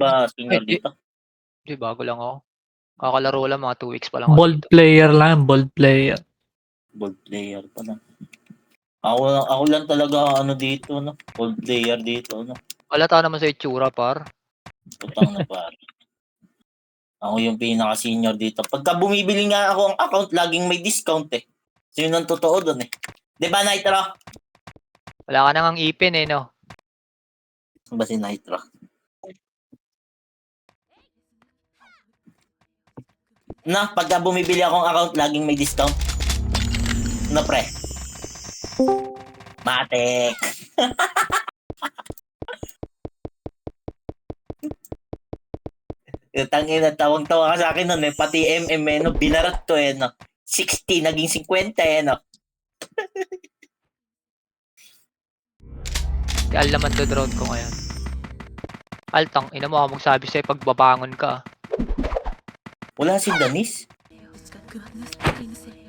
Ba Ay senior di, dito? di bago lang ako. Kakalaro lang mga 2 weeks pa lang ako Bold dito. player lang, bold player. Bold player pala. Ako lang talaga ano dito, no? Bold player dito, no? Halata naman sa itsura, par. Putang na pare. Ako yung pinaka-senior dito. Pagka bumibili nga ako ang account, laging may discount eh. So yun ang totoo dun eh. Di ba, Nitro? Wala ka nang ipin eh, no? Ba si Nitro? Na, pagka bumibili akong account, laging may discount. No, pre? Matek. Tangin na tawang-tawa ka sa akin nun eh. Pati MM eh, no? Binarat ko eh, no? 60, naging 50 eh, no? Si Al naman to drone ko ngayon. Al, ina mo ako magsabi sa'yo pagbabangon ka. Wala si Danis.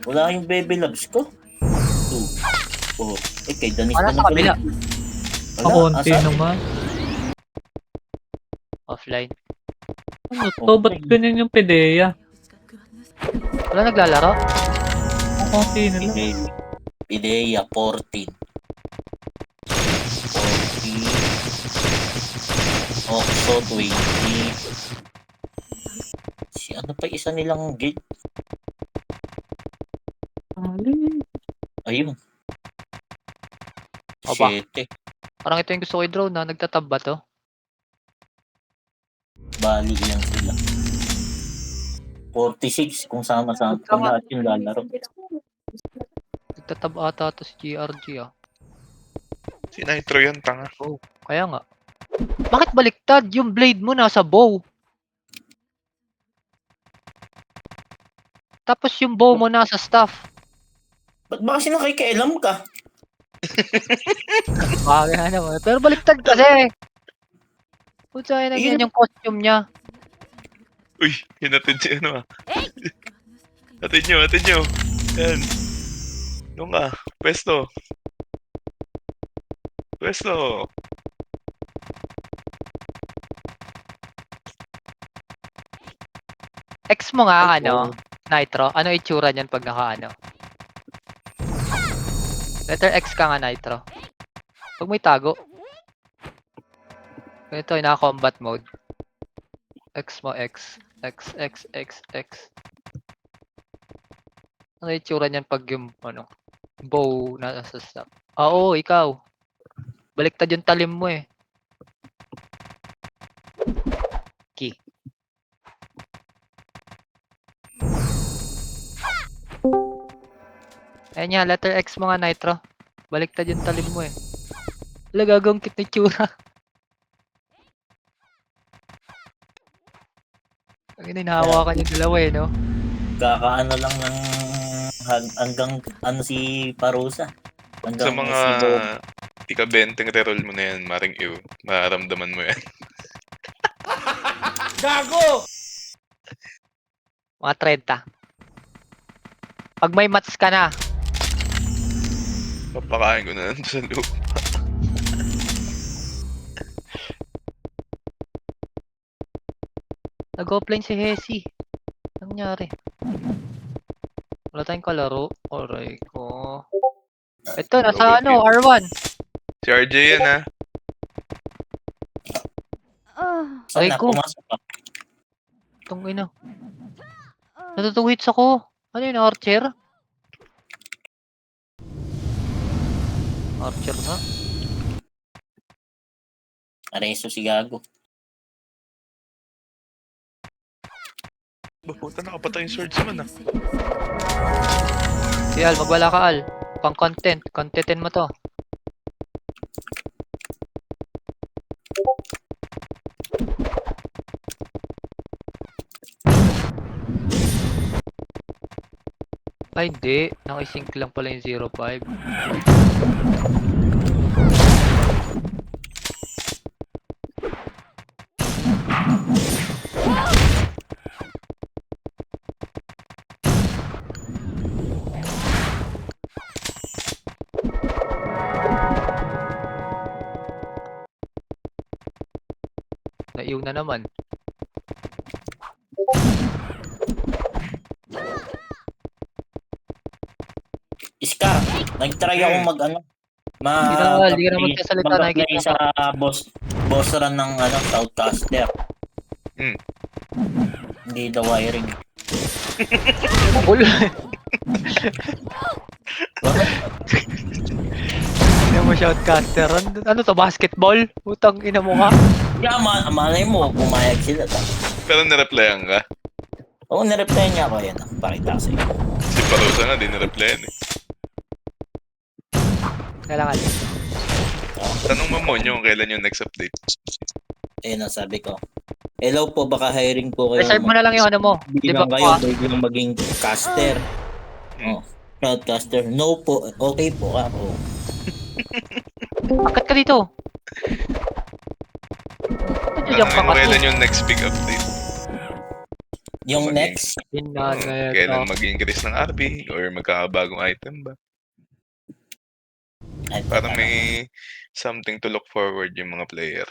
Wala yung baby loves ko. 2, 4. Eh, kay Danis Wala pa sa kabila. Kaunti asan? naman. Offline. Ano to? Ba't ganyan yung PDEA? Wala naglalaro? Ang konti na lang. Ideya 14. 40. Oxo 20. Si ano pa isa nilang gate? Ayun. Aba. 7. Parang ito yung gusto ko i-drone na. Nagtatab ba to? Bali lang sila. 46 kung sama-sama. Kung lahat yung lalaro. Nagtatab ata to si GRG ah. Si Nitro yan, tanga. Oh, kaya nga. Bakit baliktad? Yung blade mo nasa bow. Tapos yung bow mo nasa staff. Ba't ba kasi nakikialam ka? Bagay na naman. Pero baliktad kasi. Putsa na yan yung costume niya. Uy, hinatid si ano ah. Hatid nyo, hatid nyo. Yan. Doon ka, pwesto. Pwesto. X mo nga ano, Nitro. Ano itsura niyan pag naka-ano? Letter X ka nga, Nitro. Huwag mo itago. Ito yung naka-combat mode. X mo, X. X, X, X, X. Ano itsura niyan pag yung, ano, bow na sa staff? Oo, ikaw. Baliktad yung talim mo eh. Key. Ayan nga, letter X mo nga, Nitro. Baliktad yung talim mo eh. Wala gagawang cute na itsura. Ang hinahawakan yung dalawa eh, no? Kakaano lang ng hanggang ano si Parusa. Hanggang Sa mga si Bob. tika-benteng reroll mo na yan, maring ew. Mararamdaman mo yan. Gago! Mga 30. Pag may mats ka na, Papakain ko na lang sa loob. nag-offline si Hesi. Anong nangyari? Wala tayong kalaro. Aray ko. Ito, nasa ano, R1. Si RJ yan ah. Saan Aray na? ko. Pumasok ka. Itong ina. Natutuhits ako. Ano yun, Archer? Archer na? Areso si Gago. Puta, nakapatay yung swords man ah. Si Al, magbala ka Al. Pang content. Contentin mo to. Ay, hindi. Nakisync lang pala yung 05. LCU na naman. Scar, nag-try ako mag-ano. Hindi ka na magsasalita, mag-apply nakikita sa boss run ng Southcaster. Hmm. Hindi daw wiring. Bull. Hindi mo shoutcaster. Ano to, basketball? Utang ina mo ka. Yeah, malay mo, pumayag sila. Pero nireplyan ka. Oo, nireply niya ako. Yan, pakita ko sa iyo. Si Parusa nga, di nireplyan eh. Kailangan. Tanong mo mo yung kailan yung next update. Ayun ang sabi ko. Hello po, baka hiring po kayo. Reserve mo na lang yung ano mo. Di ba Bilang kayo, biglang maging caster. Oh, broadcaster. No po, okay po ako. Akit ka dito. Tanong mo kailan yung next big update. Yung Okay. next, Kailan mag-increase ng RP or magkakabagong item ba? ay, Parang may something to look forward yung mga player.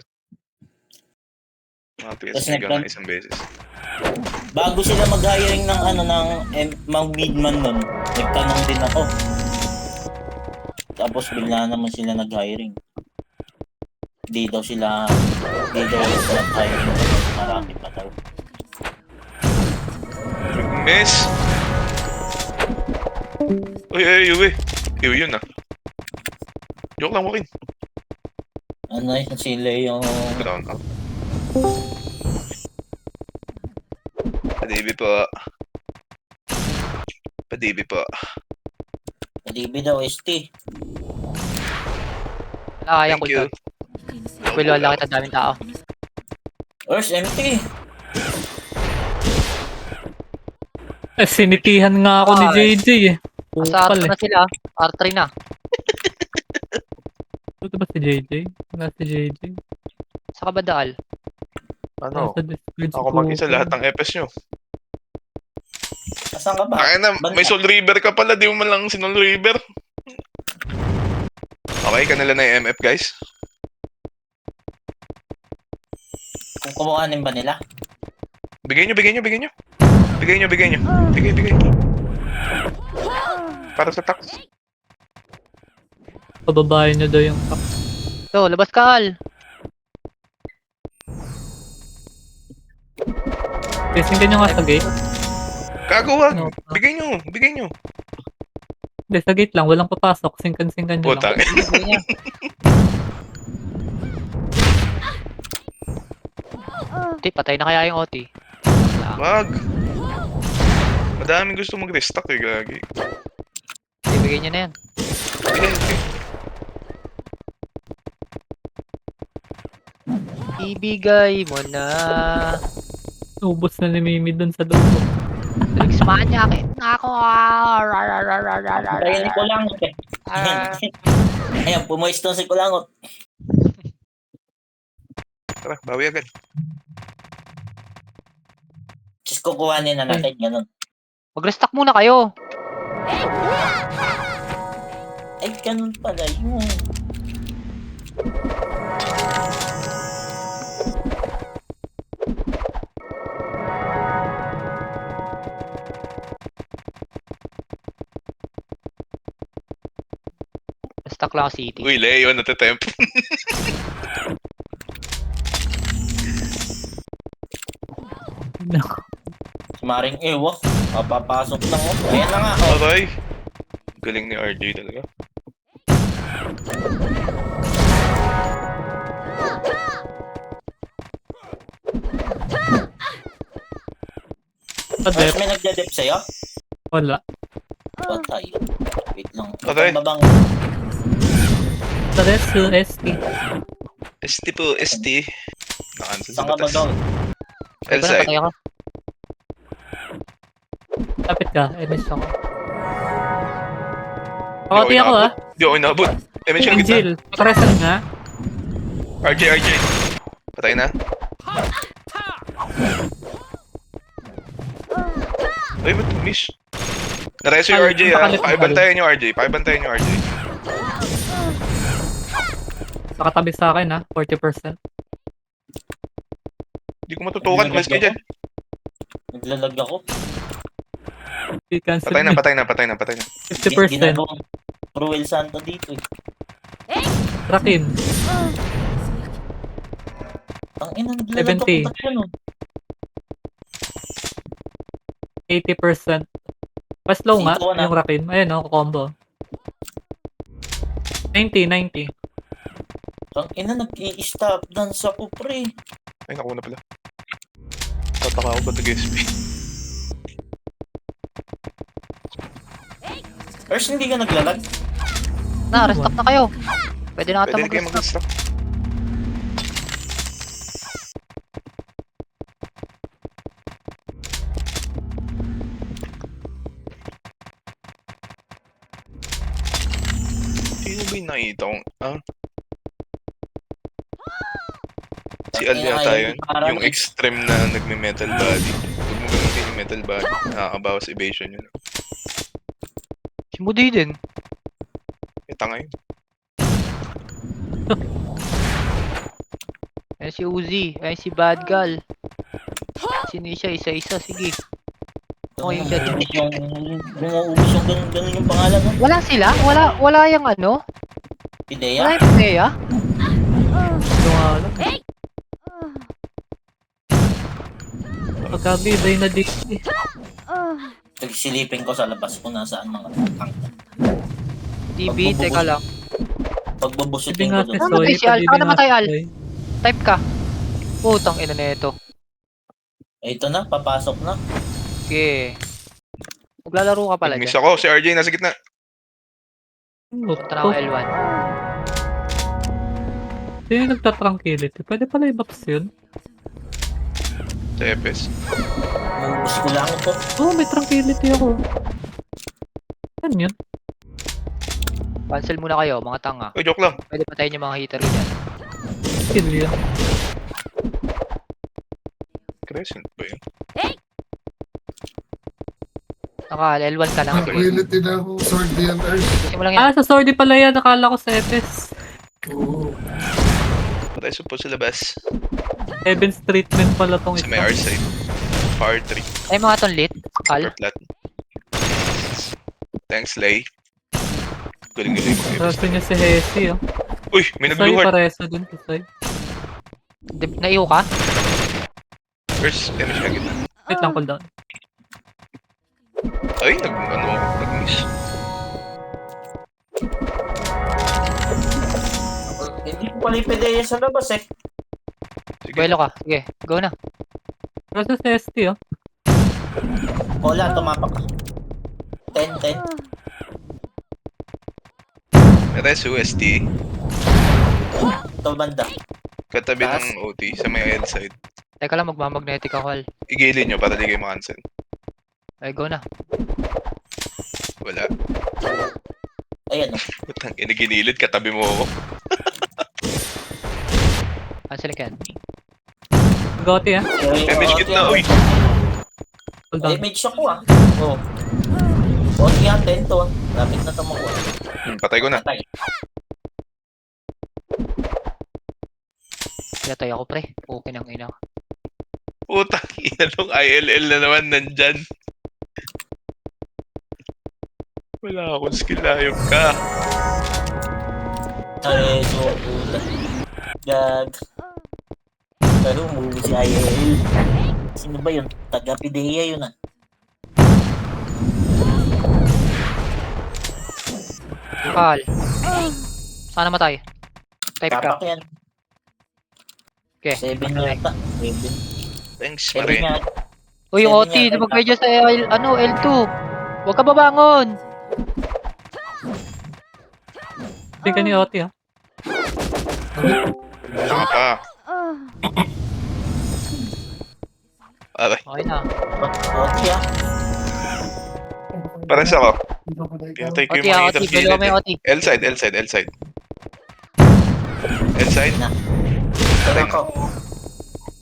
Mga PS Tapos nga isang beses. bago sila mag-hiring ng mga midman nun, nagtanong din ako. Tapos bigla naman sila nag-hiring. Di daw nag-hiring. Marami pa daw. Miss! Uy. Yun ah. Joke lang mo rin. Ano yun sila yung... Ground up. Padibi po. Padibi daw, ST. Kaya Thank ko you. ito. Well, wala kita daming tao. Earth, empty. Sinitihan nga ako ni JJ eh. Sa Pupal R3 eh. na sila. R3 na. Ito ba si JJ? Wala si JJ. Sa kabadal. Ano? Nasa Discord si Ako mag-isa Pupal. lahat ng FS nyo. Asan ka ba? Kaya na, Banda. may Soul River ka pala, di mo man lang si Soul River. Okay, kanila na yung MF guys. Kung kumuhanin ba nila? Bigay nyo. Bigay. Para sa tax. Pababayan niya daw yung top. So, labas ka, Al. Testing ka nyo nga sa gate. Kagawa. Ano? Bigay nyo. Hindi, sa gate lang. Walang papasok. Singkan-singkan nyo lang. Putang. Sabi niya. Di, patay na kaya yung OT. Wag. Madaming gusto mag-restock eh, gagi. Ibigay niya na yan. Bigay. Ibigay mo na. Ubus na ni Mimi dun sa loob. Nagsimanyakit na ako. Kaya ni Kulangot eh. Ayan, pumuistong si Kulangot. Tara, bawi agad. Just kukuhanin na natin, ganun. Mag-restock muna kayo. Ay, ganun pala yun. Restock lang city. Uy, Leo, natatemp. Sumaring ewa. Papapasok lang ako. Ayan na nga. Oh. Aray. Galing ni RJ talaga. First, may nagdadip sa'yo? Wala. Patay. Wait lang. Patay. Babang. Sa rest, ST. ST po, ST. Nakansel sa Saan ka ba batas. daw? Elside. Patay ako. Kapit ka. MS ako. Di Pakati ako ah. Di ako inabot. Mention kita. Angel. Paresan nga. RJ. Patay na. Ay, ba't miss? Nareso yung Al, RJ ah. nakalit- Pakibantayan nyo RJ. Nakatabi sa akin ah. 40%. Hindi ko matutukan. Mas kayo dyan. Naglalag ako. I-cancel Patay na, mo. patay na, patay na, patay na. 50%. Ginagawang Cruel Santo dito eh. Rakin. Ang ina, naglalag ako. 70. Ba't ganun? 80%. Pa-slow nga, Sito ka na. yung Rakin. Ayun, oh, combo. 90. Ang ina, nag-i-stop dance ako, pre. Ay, naku na pala. Tataka ako ba nag-SP? First, hindi ka naglalag. Na, restock na kayo. Pwede na ata Pwede kayo mag-restock. mag-stop. Sino ba yung nakita kong... Ah? Si Al yata yun. Yung extreme na nagme-metal body. Huwag mo gamitin yung metal body. Nakakabawas evasion yun. Si Moody din. Eh, tanga yun. Ayan si Uzi. Ayan si Bad Gal. Sino siya? Isa-isa. Sige. Okay, yung dyan. Bumuubos yung ganun yung pangalan mo. Wala sila? Wala yung ano? Pidea. Wala yung Pidea? Ito nga lang. Pagkabibay na dito. Nagsilipin ko sa labas kung nasaan mga tank. DB, teka lang. Sabi Pagbabusutin nga ko si doon. Ano ba Soy, si Al? pag-ibig Baka nga namatay, si Al. Soy. Type ka. Putang ina na ito. Ito na, papasok na. Okay. Maglalaro ka pala Nag-miss dyan. ako. Si RJ nasa gitna. Punta na ako L1. Sino yung nagtatrankility? Pwede pala i-box yun. Sa EPS. Maubos ko lang ito. Oo, may tranquility ako. Ano yun? Cancel muna kayo, mga tanga. Oh, joke lang. Pwede patayin yung mga heater dyan. Kill yun. Crescent ba yun? Naka, L1 ka lang. Tranquility na ako, sword DNR. Kasi mo lang yan. Ah, sa Swordy pala yan. Nakala ko sa FS. Oo. Patay sa po sa labas. Heaven's treatment pala tong Sa isa. may R side. R3. Ay, mga ton lit. Al. Flat. Thanks, Lay. Galing-galing mo. Raso niya si Hesi, oh. Uy, may Soy, nag-blue heart. paresa dun si Soy. Naiho ka? First, damage ka gitna. Wait lang, cooldown. Ay, nag-miss. Hindi ko pala yung Pidea sa labas eh. Sige. Buelo ka. Sige, go na. Raso si ST, oh. Wala, tumapak ka. 10. Res UST. Ito banda. Katabi Taas. ng OT sa may L side. Teka lang, magmamagnetic ako, Al. Igilin nyo para di kayo makancel. Ay, go na. Wala. Ayan oh. Putang ina, ginilid. Katabi mo ako. Cancel ka yan. Gotti, ah. Damage gitna, uy. Cooldown. Damage ako ah. Oh. Oti yan, 10 to ah. Lapit na ito makuha. Patay ko na. Patay. Pinatay ako, pre. Okay nang ina. Putang ina nung ILL na naman nandyan. Wala akong skill, ayok ka. Ay, so, puta. Gag. Pero umuwi si IL. Sino ba yun? Taga-Pidea yun ah. Al. Sana matay. Type ka. Tapak yan. Okay. 7 yata. 7. Thanks, 7 Mare. nga. Uy, yung Seven OT, yata, lumagay dyan sa L2. Huwag ka babangon. Hindi ka ni Oti, ah. Tama pa. Aray, Okay na. Oti ah. pares ako. Pinatay ko OT, yung mga OT. interfiled Belo mo yung eh. OT. L side, L side, L side. L side? Patay na.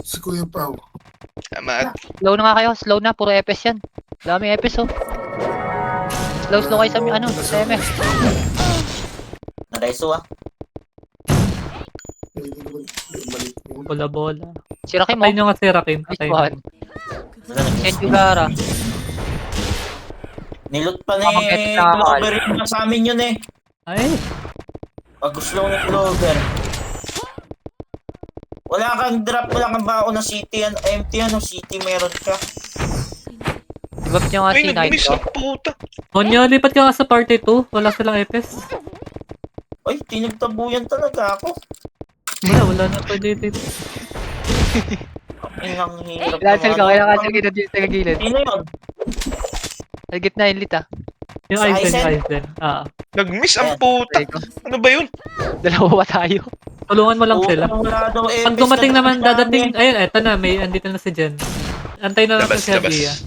Si Kuya Pao. Tama. Slow na nga kayo. Slow na. Puro FS yan. Dami FS, oh. Slow kayo sa sa MF. Nareso ah. Bola-bola. Si Rakim mo. Patay nyo nga si Rakim. Nice Patay one. Wala na. Sendugara. Nilot pa ni Mag-edit na ako, Clover yung sa amin yun eh. Ay, Pag gusto ni Clover. Wala kang drop, wala kang bako na city, empty ano, city meron ka. Di ba nyo nga Ay, si nag-miss Nitro? ang puta. Monyo, lipat ka nga sa party 2. Wala silang epes. Ay, tinagtabuyan talaga ako. Wala na pwede dito. Ay, ang hirap Cancel ka, kaya cancel naman. ka dito sa gilid. Sino yun? Sa gitna yung lit ah. Yung Sa Aizen, Aizen? yung Aizen. Nag-miss ang Ayan. puta. Ano ba yun? Dalawa pa tayo. Tulungan mo lang sila. Wala daw Pag epes dumating na naman, dami. dadating, ayun, eto na, andito na si Jen. Antay na lang Labas, si Abia. labas.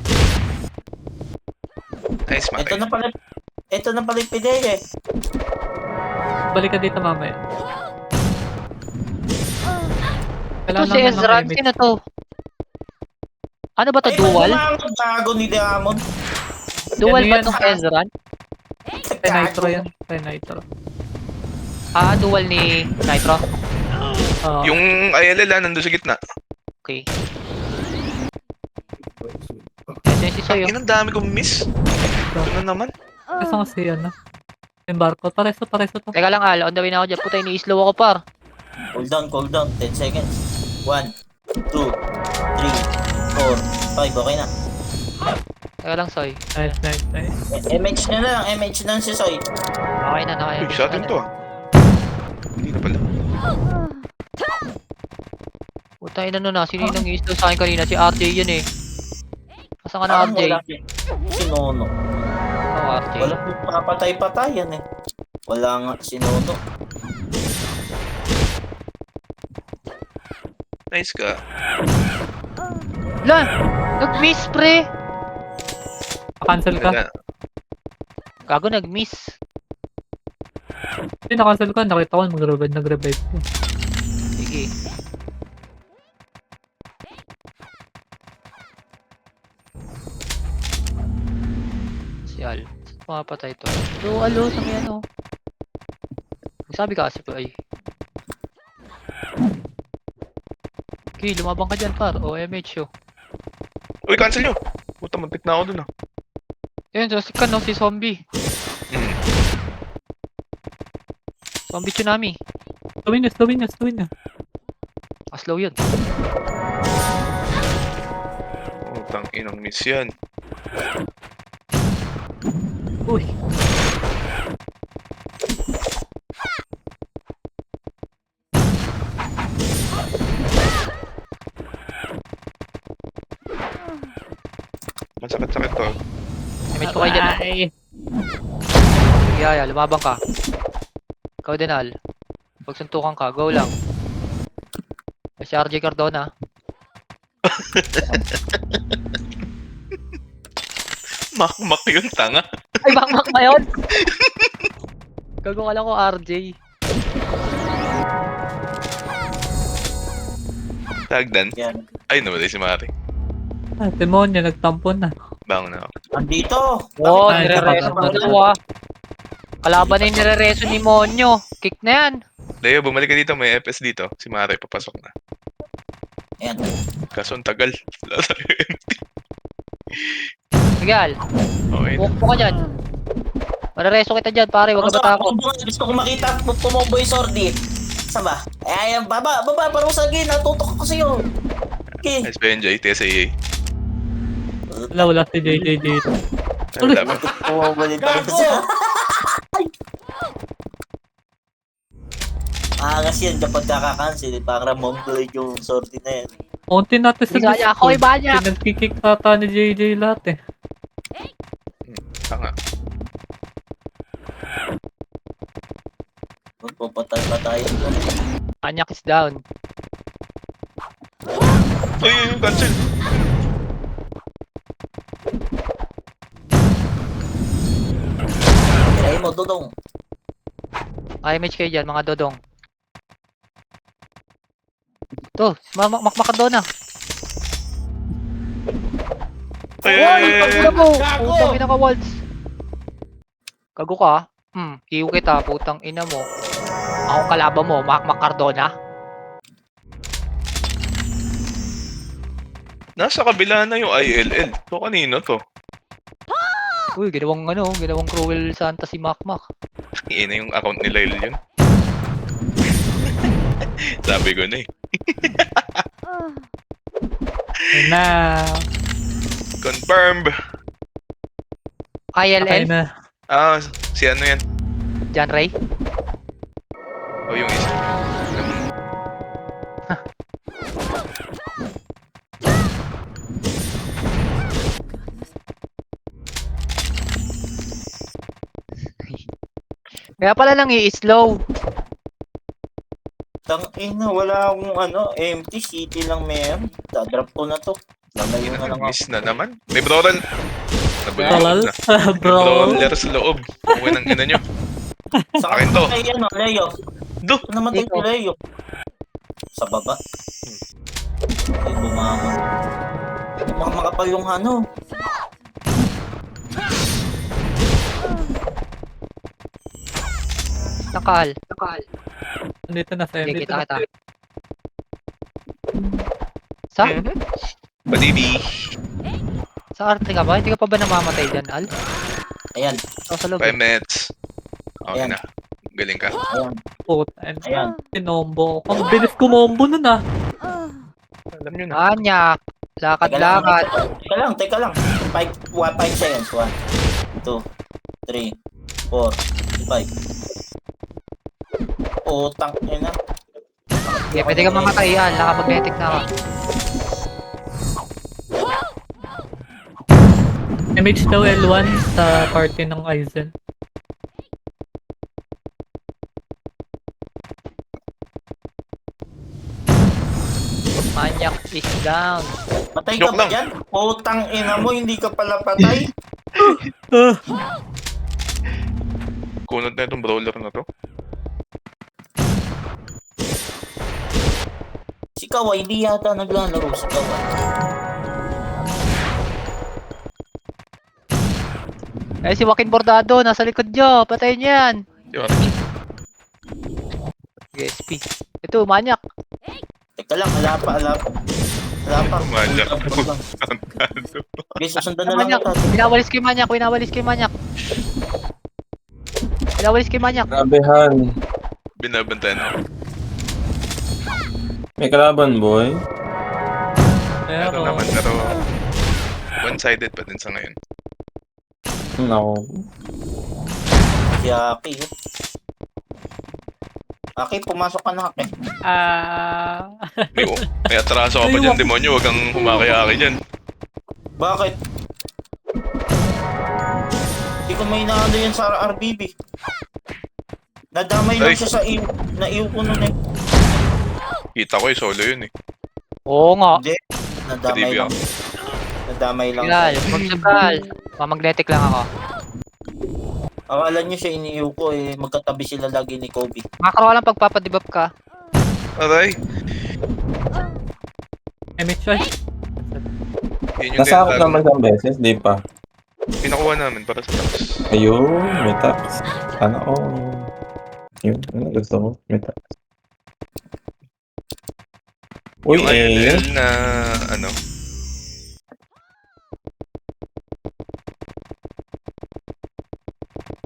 Nice, Ito Maki. na pala yung Pidea eh. Balik ka dito mamaya. Ito si namin ng Ezran, image. sino to? Ano ba to, Ay, dual? ba't gago ni Diamond? Dual Yan ba yan. tong Ezran? Kay Nitro yan. Kay Nitro. Ah, dual ni Nitro? Oo. Yung ILL nandun sa gitna. Okay. Ito yung si Soy, oh. Ang dami kong miss. Ano naman? Kasi nga si ano. Embarco. Pareso to. Teka lang, Al, on the way na ako dyan. Puta, ini-slow ako, par. Cool down. 10 seconds. 1, 2, 3, 4, 5. Okay na. Teka lang, Soy. Nice. MH na lang. MH na lang si Soy. Okay na, Uy, sa atin to ah. Hindi na pala. Puta, ina na. Sino yung nang-i-slow sa akin kanina? Si RJ yun eh. Saan ka na, Parang RJ? wala si Nono. Oo, RJ. Wala papatay-patayan eh. Wala nga si Nono. Nice ka. La! Nag-miss, pre! Cancel ka. Wala. Gago, nag-miss. Hindi, na-cancel ka. Nakita ko nag-revive ko. Sige. Si Al. Pumapatay to. So, alo, sa may ano. Sabi ka kasi po ay. Okay, lumabang ka dyan, par. O, MH, oh. Uy, cancel nyo. Puta, muntik na ako dun ah. Ayun, si Kan, no? Si Zombie. Hmm. Zombie Tsunami. Slowin nyo. Slow yun. Putang inang miss yan. Uy. Masakit-sakit to. MH ko kayo dyan, ah. Ay. Yeah, lumabang ka. Ikaw din, Al. Pag suntukan ka, go lang. Si RJ Cardona. Makmak yun, tanga. Ay, bakmak na yun! Gago ka lang ko, RJ. Tagdan. Yan. Ay, namatay si Mari. Demonyo, nagtampo na. Bangon na ako. Andito. Oo, Ay, nire-reso mo kapag- dalawa. Kalaban na yung nire-reso ni Monyo. Kick na yan. Leo, bumalik ka dito. May FS dito. Si Mari, papasok na. Ayan. Kaso ang tagal. Wala tayo empty. Sige, Al. Okay na. Walk mo ka dyan. Marireso kita dyan, pare. Huwag ka matakot. Gusto ko makita pumombo yung sordi. Saan ba? Ay, baba, parang sa akin. Natutok ako sa'yo. Okay. Nice PNJ, TSAA. Wala si JJ dito. Ay, wala ba? Pumombo din tayo sa... Angas yan kapag kakakancel. Parang mongoloid yung sordi na yan. Konti natin sa Hindi kaya ako, iba niya. Pinagkikik ata ni JJ lahat eh. Tanga. Magpapatay-patayan ko. Anyak is down. Ay, cancel. Kaya mo, Dodong. IMH kayo dyan, mga dodong. To, makmakardona. Ay, Ay, pagkula mo! Putang ina ka, Waltz. Kago ka? Hiyo kita, putang ina mo. Akong kalaban mo, makmakardona. Nasa kabila na yung ILL. So, kanino to? Uy, ginawang cruel Santa si Makmak. Ina yung account nila yun. Sabi ko na eh. Ayun na. Confirmed. Okay ILL, na. Ah, si ano yan? John Ray. O yung isa. Kaya pala nang i-slow. Tangina, wala akong empty city lang meron. Dadrop ko na to. Lalayo na lang ako. Miss na naman. May brawler. Tolal. Nabulol na. Bro. Brawler sa loob. Uwi ng ina nyo. Saan Akin to. namatay Leo? Do. Saan namatay si Leo? Sa baba. Ay, bumangon. Makapal yung Nakal. Nandito na sa Sige, dito na kita. sa- Sa? Padibi. Sa arte ka ba? Hindi ka pa ba namamatay dyan, Al? Ayan, O sa loob. 5 minutes. Okay Ayan. na. Galing ka. ayan, Puta. ayan. Tinombo. Ang bilis kumombo nun ah. Alam nyo na. Manyak. Lakad-lakad. Teka lang. 5 seconds. 1, 2, 3, 4, 5. Utang ina. Sige, pwede ka mamatay, Al. Naka-magnetic na ka. MH daw L1 sa party ng Aizen. Manyak is down. Patay ka Joke ba lang. dyan? Utang ina mo, hindi ka pala patay. Kunot na itong brawler na to. Si Kawai, hindi yata naglalaro si Kawai. Eh, si Joaquin Bordado, nasa likod nyo. Patayin nyo yan. Di ba? GSP. Ito, manyak. Teka lang, ala pa. Manyak. Wait lang. Okay, susundan na lang Manyak. ito. Pinawalis kay manyak. Grabehan. Binabantayan ako. May kalaban, boy. Meron naman, pero one-sided pa din sa ngayon. Nako. Si Aki. Aki, pumasok ka na, Aki. May atraso ka pa dyan, demonyo. Huwag kang humakay-aki dyan. Bakit? Hindi ko may inaano yan sa RBB. Nadamay lang Ay. siya sa naiw ko nun eh. Kita ko solo yun eh. Oo nga. Hindi. Nadamay Padibi lang. Nadamay lang. Bilal, magsabal. Mamagnetic lang ako. Akala niyo siya iniiw ko eh. Magkatabi sila lagi ni Kobe. Makro lang pagpapadibap ka. Aray, MH ay. yun yung Nasakot tinatago. naman isang beses, di pa. Pinakuha namin para sa tax. Ayun, may tax. Sana yun, ano gusto mo? May tax. Uy, Yung eh. ILL na ano,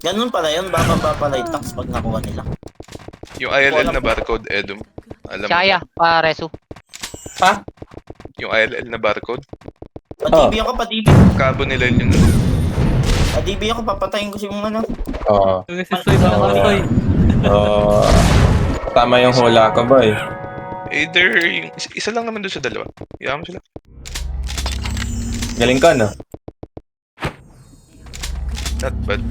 Ganun pala yun. Bababa pala yung tax pag nakuha nila. yung ILL na barcode, Edom. Alam mo, Chaya, Resu. yung ILL na barcode, Padibi ako, padibi. kabo nila yun. Padibi ako, papatayin ko si yung Oo. Si Soy na naman Soy. Tama yung hula ko, boy. Either, yung, isa lang naman doon sa dalawa. Iyakan mo sila. Galing ka, no? Not bad.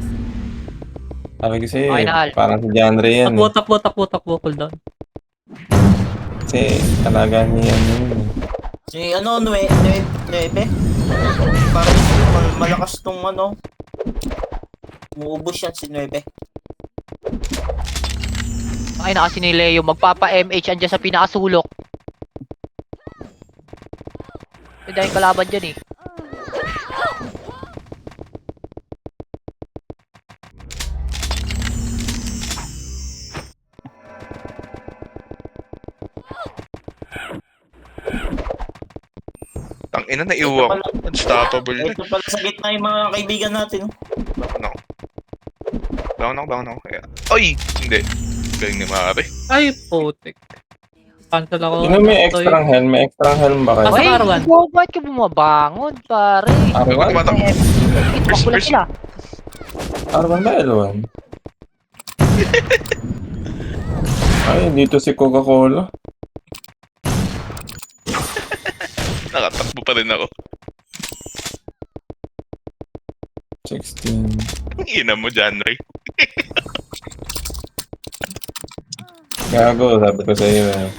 Sabi ko sa'yo, Okay na, Al. parang si Janre yan. Takbo, cooldown. Kasi talaga niya yun. Si Nuebe. Parang malakas tong Muubos yan si Nuebe. Ay, naka si Leo. Magpapa-MH andyan sa pinakasulok. May dahil kalaban dyan eh. Ina, naiuwa ko. Unstoppable na. Ito pala sa gitna yung mga kaibigan natin. Bangon ako. Ay! Hindi. Galing ni Mare. Ay, putik. Cancel ako. Sino may extrang helm? May extrang helm ba kayo? Pasok Ay, Arwan. bakit ka bumabangon, pare? Bago Arwan? tumatak. Tumakbo lang sila. Arwan ba L1? Ay, dito si Coca-Cola. Nakatakbo pa rin ako. 16. Ina mo dyan, Ray. Gago, sabi ko sa iyo eh.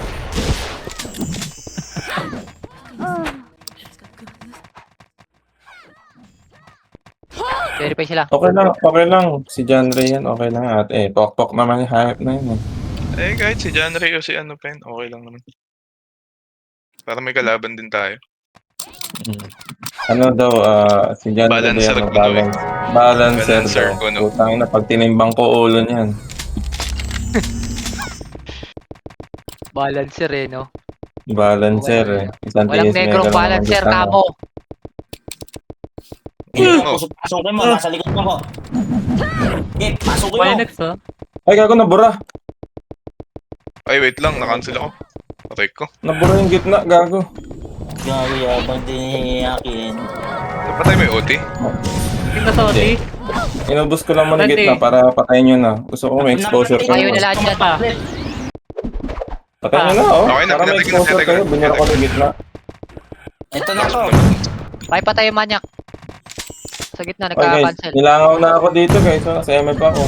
Verify sila. Okay lang. Si John Ray yan, okay lang at pok-pok naman yung hype na yun eh. Kahit si John Ray o si ano pa yun, okay lang naman. Para may kalaban din tayo. Ano daw, si John Ray Balancer yan, ko daw eh. balancer Balancer daw. ko, no? Putang na, pag tinimbang ko ulo niyan. Balancer eh, no? Balancer eh. Isang Walang tiis, negrong meron balancer naman ka mo. Pasukin mo, nasa likod mo ko. Okay, pasukin mo. Why next, ha? Ay, gago, nabura. Ay, wait lang, na-cancel ako. Patay ko. Nabura yung gitna, gago. Gago yabang diniyakin. Napatay mo yung OT? Tingnan sa OT. Inubos ko lang muna Dante. gitna para patayin nyo na. Gusto ko may exposure Ayaw kayo. na lahat dyan. Pa. Patayin nyo na, oh. Okay na, Para may pinatignan, exposure kayo. pinatignan. Binira ko ng gitna. Ito na to. Ay, patay yung manyak. Sa gitna, Okay guys, nagka-cancel. nilangaw na ako dito guys. Oh. Sa MF ako.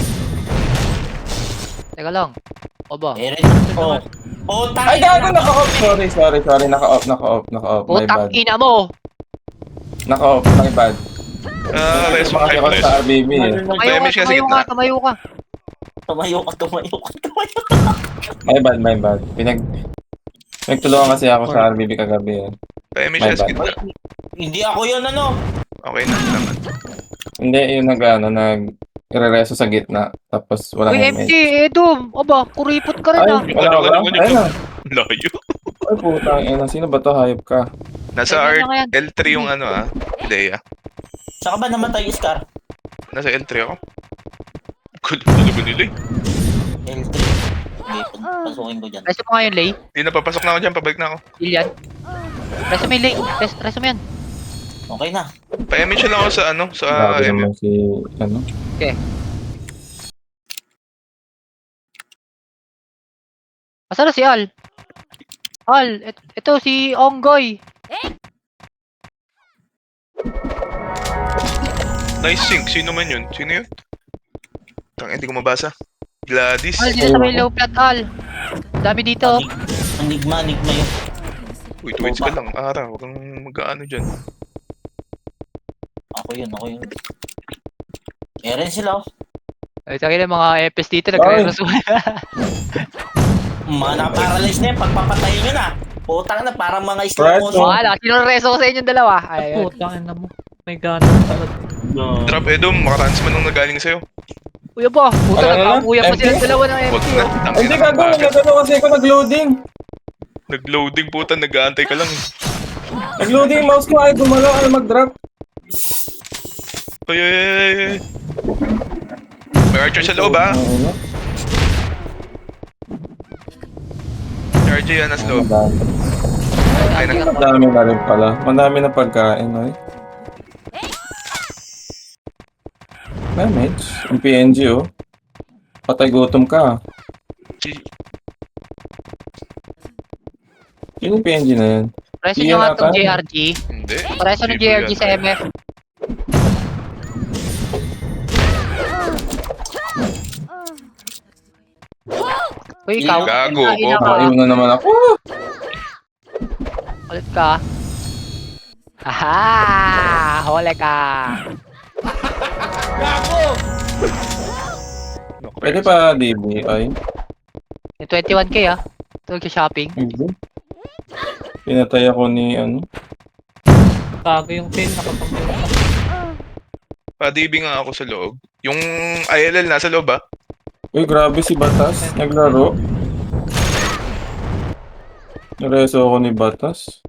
Teka lang. O ba? Eren. Oh. Oh, Ay, gago, naka-off. Sorry. Naka-off. My Putang bad. ina mo! Naka-off. My bad. Reso Kasi kay ako Flash. sa RBB eh. Tumayo ka, tumayo ka, tumayo ka. Tumayo ka. My bad. Nagtulungan kasi ako sa RBB kagabi eh. Kaya may My siya bad. skid na. Hindi ako yun, ano. Okay na naman. Hindi, yung nagre-reso sa gitna. Tapos walang Uy, helmet. MJ, Edom! Aba, kuripot ka rin Ay, ah. wala ka ba? Ayun na. Layo. Ay, putang ina. Sino ba to? Hayop ka. Nasa Ayun na nga yan. L3 yung ano Leia. Saka ba namatay yung Scar? Nasa L3 ako. Gulo ba nila eh? L3. Okay, pasukin ko dyan. Reso mo nga yung lay. Hindi na, papasok na ako dyan, pabalik na ako. Ilian. Reso mo yung lay. Reso mo yan. Okay na. Pa-MH lang ako sa sa Grabe MF. naman si, Asa na si Al? Al, ito si Onggoy. Nice sync. Sino man yun? Sino yun? Hindi ko mabasa. Gladys. Al, dito sa may low plat, Al. Dami dito. Enigma yun. Wait ka lang. Ara, huwag kang mag-ano dyan. Ako yun. Eren sila, oh. Ay, sa akin mga EPS dito, nagre-reso. Mga na-paralyze na yan. Pagpapatayin nyo na. Putang na, parang mga slow Right, motion. Wala, sino-reso ko sa inyong dalawa? Ayun. Putang ina mo. May gana talaga. Drop Edom, makarans man nung nagaling sa'yo. Kuya ba? Puta, Ano na? nagkakuya pa MP? silang dalawa ng Huwag MP. na. oh. Tangina Hindi ng gago, bakit. nagano kasi ako nag-loading. Nag-loading puta, nag-aantay ka lang. Nag-loading yung mouse ko ay gumalaw ay mag-drop. Ay. May archer sa loob ha? Ano? May archer yan nasa loob. Ay, Madami na rin pala. Madami na pagkain, ay. Damage. Yung PNG, oh. Patay gutom ka. Yun yung PNG na yan. Reso Iyan nyo nga ata. itong JRG. Hindi. Reso ng Hindi ko JRG yan. sa MF. Uy, ikaw. Gago, Ina oh. ka. Ayaw na naman ako. Ulit ka. Haha! Huli ka. Pwede pa DB, ay. Yung 21k ah. Ito shopping. Hindi. Pinatay ako ni, Tago yung pin. Nakapag-iwan. Pa-DB nga ako sa loob. Yung ILL nasa loob ha? Uy, grabe si Batas. Naglaro. Nareso ako ni Batas.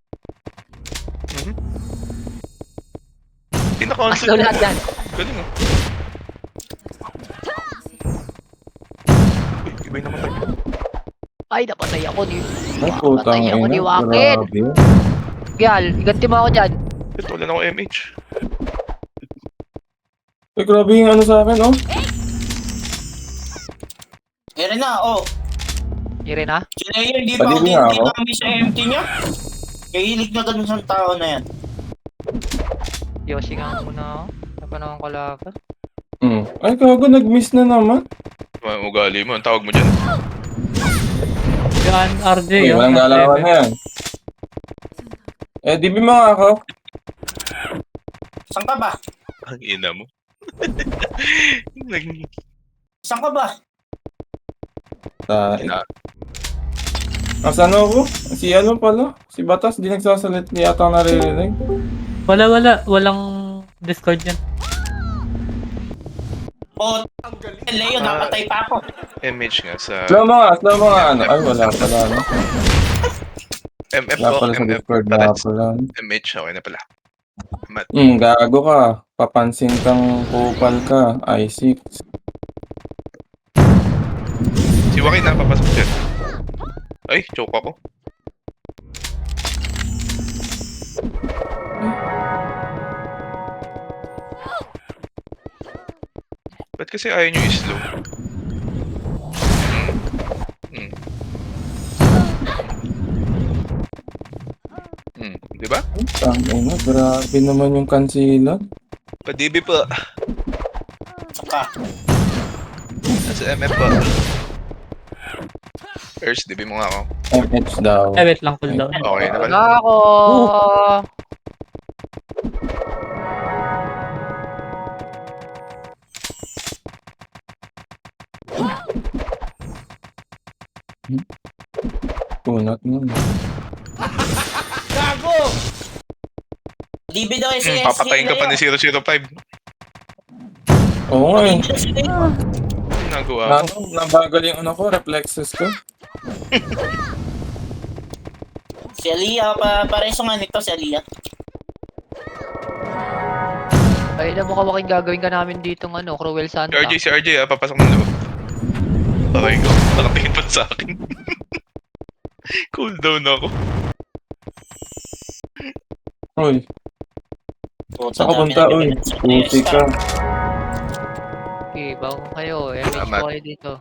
Mas na-cancel. low lahat yan. Galing oh. Uy, iba'y namatay. Ay, napatay ako ni... Ay, putang Napatay ako ni ina. Wakin. Grabe. Gyal, iganti mo ako dyan. Ito, wala na ako MH. Ay, grabe yung ano sa akin, oh. Ere na, oh. Ire na. Si Layer, di ba Pwede ako nga hindi ako. kami sa empty niya? Kahilig na ganun sa tao na yan. Yoshi nga muna ako. Ano pa naman kalaban? Ay, gago, nag-miss na naman. Mga ugali mo, ang tawag mo dyan. Yan, RJ. Uy, oh, walang nasa galawan level. na yan. DB mo nga ako. Saan ka ba? Ang ina mo. Nag- Saan ka ba? Tayo. Asan ako? Si ano pala? Si Batas, di nagsasalit, di yata naririnig. Wala. Walang Discord yan. Oh, Leo, napatay pa ako. MH nga sa... Slow mo nga, ano. Ay, wala pala, ano. MF Wala ko, pala sa MF. Discord, wala Pares. pala. MH, okay na pala. Gago ka. Papansin kang kupal ka. I6. Si Joaquin na, papasok dyan. Ay, choke ako. Ba't kasi ayaw nyo i-slow? Di ba? Tangina, grabe naman yung kansilan. Pa-DB pa. Saka. Nasa MF pa. First, DB mo nga ako. MH daw. Wait lang, cooldown. Okay na pala. Wala ako. Kunat mo. Gago! DB daw si Papatayin ka pa ni 005. Oo nga eh. Nagawa ko. Nabagal yung ano ko, reflexes ko. Si Aliyah, pareso nga nito si Aliyah. Ay, na mukha waking gagawin ka namin dito ng ano, Cruel Santa. Si RJ papasok ng loob. Okay ko. Nakatingin pa sa akin. Cool down ako. Uy, Puta, saan ka dami punta? na Uy, ganun sa pusi ka. Okay, bago kayo. MH Salamat. ko kayo dito.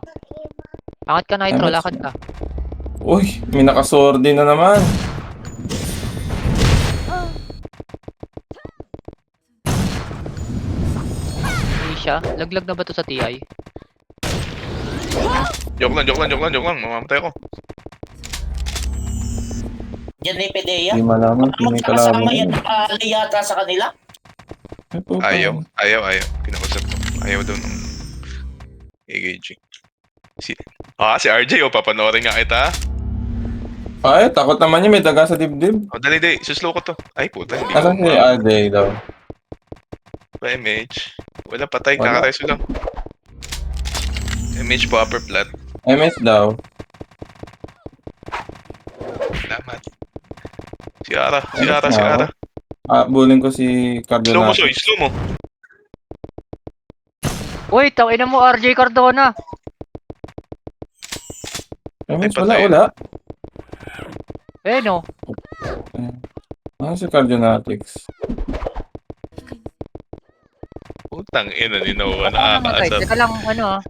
Angat ka, Nitro. MH. Lakad ka. Uy, may nakasordi na naman. Hindi siya. Laglag na ba to sa TI? Joke lang. Mamamatay ako. Diyan ni Pedea. Hindi malaman kung may kalaban. Magkakasama yan yata sa kanila. Ay, puta. Ayaw. Kinakusap ko. Ayaw daw nung engaging. Si RJ, papanoorin nga kita. Ay, takot naman yun, may daga sa dibdib. Dali, suslow ko to. Ay, puta, hindi Asan si RJ daw? Ba, MH? Wala, patay, Wala. kakareso lang. MH po, upper flat. MS daw. Salamat. Si Ara. Bulin ko si Slow mo, Cardona. Soy, slow mo. Uy, tawin mo RJ Cardona. MS, patay. wala. Eh no. Ano si Cardonatics? Putang ina ni Noah, Namatay. nakakaasar. Teka lang, ano ah.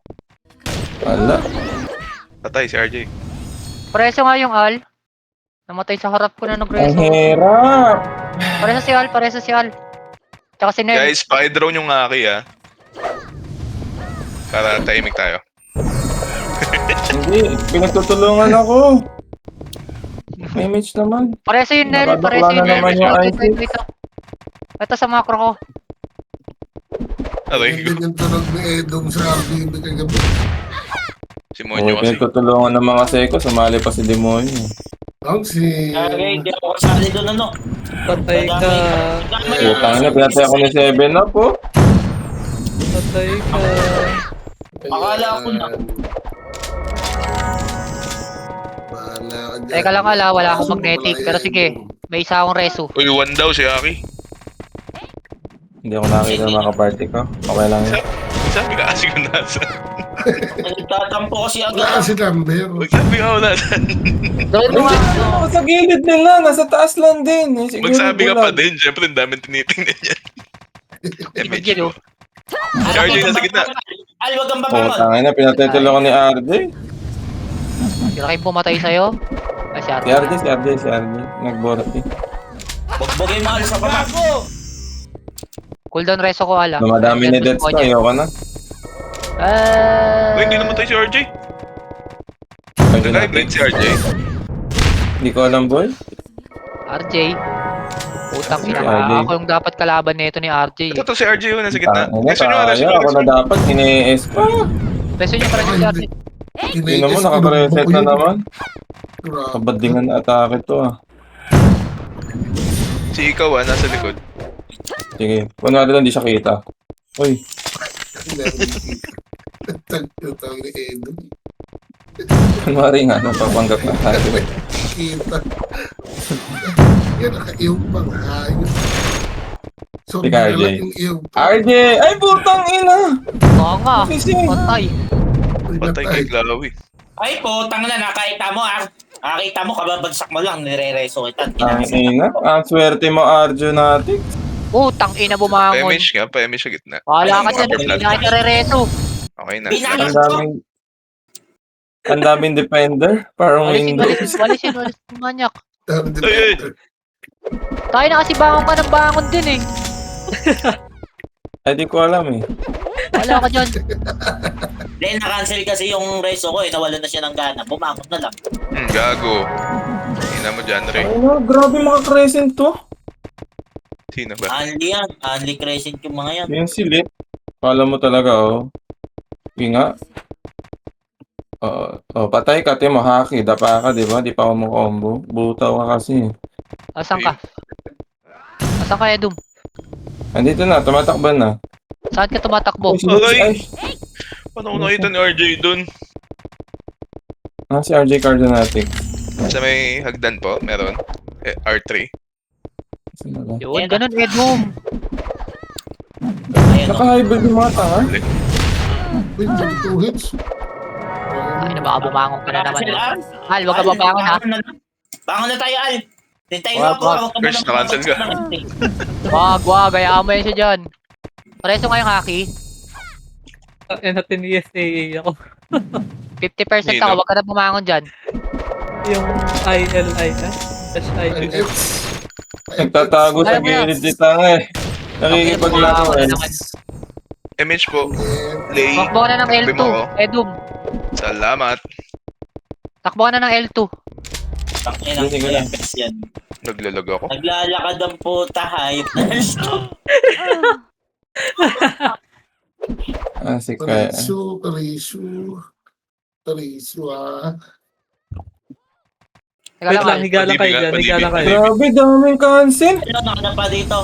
Wala. Patay si RJ. Pareso nga yung Al. Namatay sa harap ko na Ang nagreso. hirap. Pareso si Al. Tsaka si Nel. Guys, pa-drone yung Aki, para tahimik tayo. Hindi, pinagtutulungan ako. Image naman. Pareso yung Nel. Nakadakla na naman yung IC. Ito sa macro ko. Aray ko. Hindi yung tunog ni Edong sa RBB kagabi. Si Monyo kasi. Pinagtutulungan ng mga seko, sumali pa si Demonyo. Ang si... Okay, hindi ako kasali doon ano. Patay ka. Putang ina, pinatay ako ni 7-Up, oh. Patay ka. Akala ko na. Bahala ka dyan. Teka lang, Al, wala akong magnetic. Pero sige, may isa akong reso. Uy, 1 daw si Aki. Hindi ako nakita ng mga party ko. Okay lang yun. Sabi ka kasi kung nasa. Nagtatampo kasi Wala agad. kasi number. Magsabi ka kung nasa. Gawin mo nga. Ako sa gilid nila, nasa taas lang din. Eh, siguro Magsabi ka pa bulag. din. Siyempre, ang daming tinitingnan yan. MH Gil, ko. Si RJ nasa gitna. Al, wag kang Oh, babangon. tangin na, pinatitulo ko ni RJ. Sino kayong pumatay sa'yo? Ay, si Si Ate. RJ. Nagborati. Bugbugin mo Al sa baba. Cooldown reso ko, ala. Dumadami ni Deads ko, ayoko na. Uy, hindi namatay si RJ. Pwede na. Nag-blade si RJ. Hindi ko alam, boy. RJ. Utang ina. RJ. Ako yung dapat kalaban nito ni RJ. Ito to si RJ yun, nasa gitna. Tangin na, Reso nyo, reso kaya nyo, ako reso na nyo. dapat, ine-S pa. Reso niya para si RJ. Hindi naman, nakapreset na naman. Kabadingan na atake to ah. Si ikaw nasa likod. Sige, kunwari lang di siya kita. Uy, Tagtutang ni Edo. kunwari nga, napapanggap na tayo. Kita. Yan, naka-iyong pang hayop. So, Tika, RJ. yung iyong RJ! Ay, putang ina! Oo nga. Kising! Patay. Patay kay Glawi. Ay po, tanga na, nakita mo ah. Nakita mo, kababagsak mo lang, nire-reso kita. Ang ina, ang swerte mo, Arjo natin. Utang ina bumangon. Pa-MH nga, pa-MH sa gitna. Wala ka dyan. Upper Hindi flat. na kita re-reso. Okay na. Binangon. Ang daming defender. Parang Windows. Walisin. Manyak. dami din. Ay, ay. Tayo na kasi bangon ka ng bangon din eh. Ay, di ko alam eh. Wala ka dyan. Then, na-cancel kasi yung reso ko eh, nawalan na siya ng gana. Bumangon na lang. Gago. Ina mo dyan, Ray. Ay na, grabe mga crescent to. Sino ba? Anli yan. Anli crescent yung mga yan. Yung silip. Kala mo talaga, oh. Yung nga. Patay ka, Timo. Haki. Dapa ka, di ba? Di pa ako mo combo. Butaw ka kasi. Asan ka? Asan ka, Edum? Andito na, tumatakban na. Saan ka tumatakbo? Ay, si Dex, Ay. ay. Paano ko nakita ni RJ dun? Si RJ Cardonatic. Sa may hagdan po, meron. R3. Sino ba? Yun, ganun, Edum. Ayan o. Naka-hybrid yung mga tanga. Wait, 2 hits. Ay, na baka bumangon ka na naman. Cancel, Al. Al, wag ka babangon ha. Bangon na tayo, Al. Hintayin mo Wag, ako. wag. Huwag ka First, muna na-cancel ka. Wag, hayaan mo yan siya dyan. Pareso nga yung haki. Eh, natin ESAA ako. 50% Nino. ako, wag ka na bumangon dyan. Yung ILI na. Ay, SIL. Nagtatago sa Alam mo na. gilid ni tanga eh. Nakikipaglaro eh. MH po. Lay. Takbo ka na ng Takbi L2, mo ako. Edum. Salamat. Takbo ka na ng L2. Tangin ang Hindi ko na. FPS yan. Naglalag ako. Naglalakad ang puta, hayop na Si Kaya. Tarisu, ah. Teka Wait lang, Al. higa lang kayo dyan. Higa lang kayo. Grabe, daming cancel. Ano, nakana pa dito?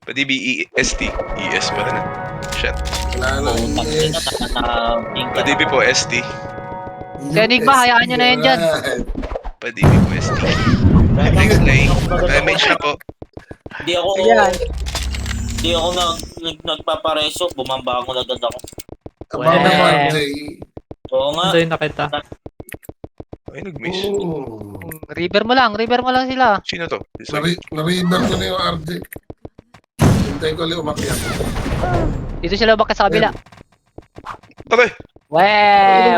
Pwede BEST. ES pa rin. Shit. Wala na Putang ina, yes. Pwede po ST. Si Enigma, hayaan nyo na yan dyan. Pwede po ST. Next lay. MH na po. Di ako, Ayan. di ako nagpapareso. Bumamba ako agad ako. Abang naman, Jay. Oo nga. Anday na kita. Ay, nag-miss. Oo. River mo lang sila. Sino to? Naribar ko na yung RJ. Hintay ko ulit umakyat. Dito sila bakit sa kabila. Pare! Weh!